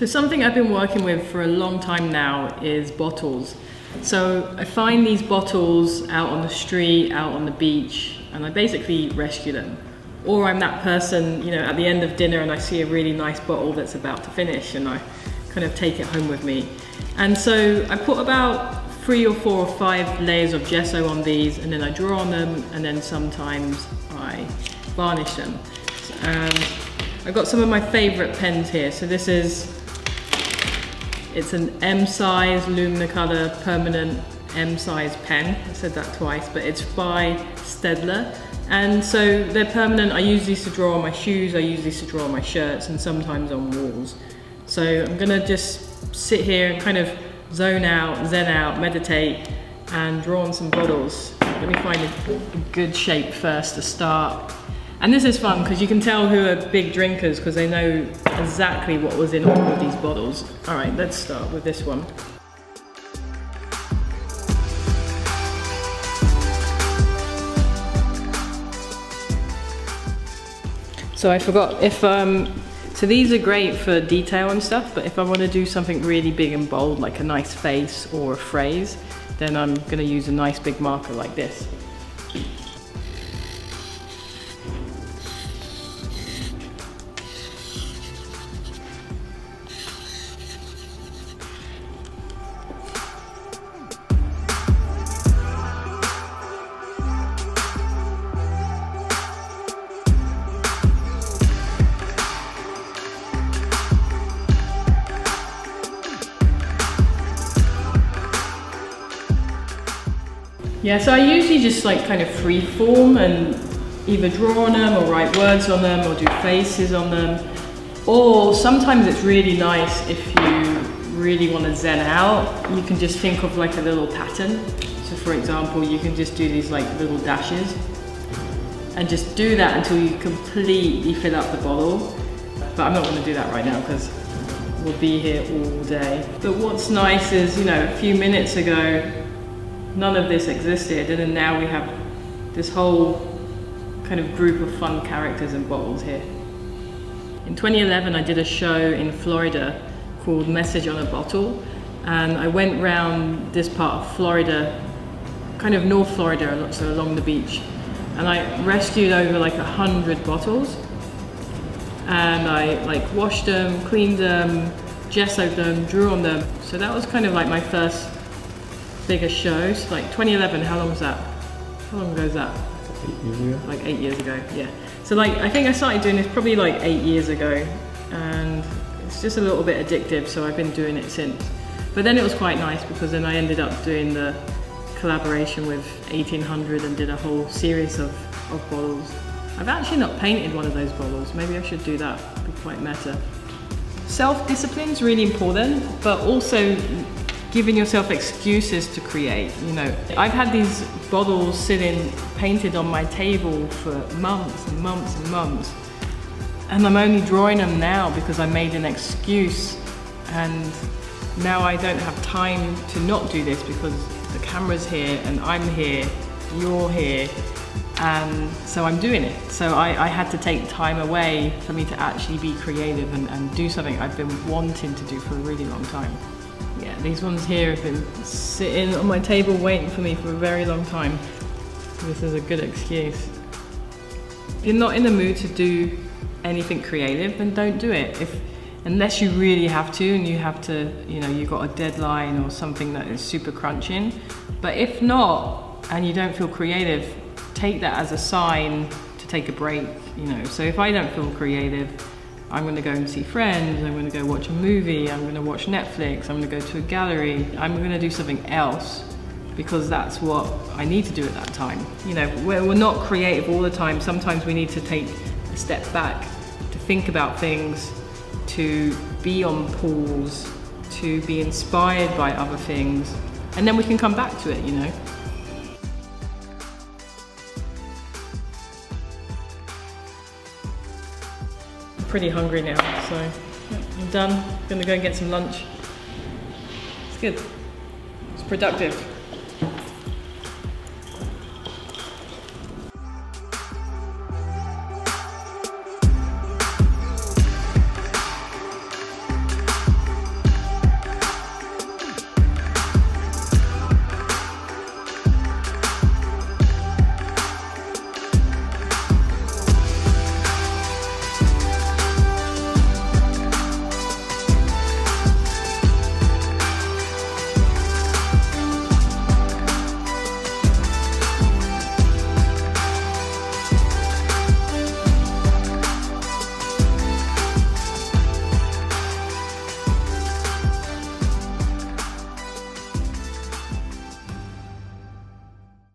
So something I've been working with for a long time now is bottles. So I find these bottles out on the street, out on the beach, and I basically rescue them. Or I'm that person, you know, at the end of dinner and I see a really nice bottle that's about to finish and I kind of take it home with me. And so I put about 3 or 4 or 5 layers of gesso on these, and then I draw on them, and then sometimes I varnish them. And I've got some of my favorite pens here. So this is, it's an M size Lumnicolor permanent M size pen. I said that twice, but it's by Staedtler. And so they're permanent. I use these to draw on my shoes, I use these to draw on my shirts, and sometimes on walls. So I'm gonna just sit here and kind of zone out, zen out, meditate, and draw on some bottles. Let me find a good shape first to start. And this is fun because you can tell who are big drinkers because they know exactly what was in all of these bottles. All right, let's start with this one. So I forgot, so these are great for detail and stuff, but if I want to do something really big and bold, like a nice face or a phrase, then I'm going to use a nice big marker like this. Yeah, so I usually just like kind of free form and either draw on them or write words on them or do faces on them. Or sometimes it's really nice if you really want to zen out, you can just think of like a little pattern. So for example, you can just do these like little dashes and just do that until you completely fill up the bottle. But I'm not going to do that right now because we'll be here all day. But what's nice is, you know, a few minutes ago, none of this existed, and then now we have this whole kind of group of fun characters and bottles here. In 2011 I did a show in Florida called Message on a Bottle, and I went round this part of Florida, kind of North Florida, so along the beach, and I rescued over like 100 bottles, and I like washed them, cleaned them, gessoed them, drew on them. So that was kind of like my first bigger shows, like 2011, how long was that? How long ago was that? 8 years ago. Like 8 years ago, yeah. So like, I think I started doing this probably like 8 years ago, and it's just a little bit addictive, so I've been doing it since. But then it was quite nice because then I ended up doing the collaboration with 1800 and did a whole series of bottles. I've actually not painted one of those bottles, maybe I should do that, it'd be quite meta. Self-discipline is really important, but also giving yourself excuses to create, you know. I've had these bottles sitting painted on my table for months and months and months, and I'm only drawing them now because I made an excuse, and now I don't have time to not do this because the camera's here and I'm here, you're here, and so I'm doing it. So I had to take time away for me to actually be creative and do something I've been wanting to do for a really long time. Yeah, these ones here have been sitting on my table waiting for me for a very long time. This is a good excuse. If you're not in the mood to do anything creative, then don't do it. Unless you really have to, and you have to, you know, you've got a deadline or something that is super crunching. But if not, and you don't feel creative, take that as a sign to take a break, you know. So if I don't feel creative, I'm going to go and see friends, I'm going to go watch a movie, I'm going to watch Netflix, I'm going to go to a gallery, I'm going to do something else because that's what I need to do at that time. You know, we're not creative all the time. Sometimes we need to take a step back to think about things, to be on pause, to be inspired by other things, and then we can come back to it, you know. Pretty hungry now, so I'm done. I'm gonna go and get some lunch. It's good. It's productive.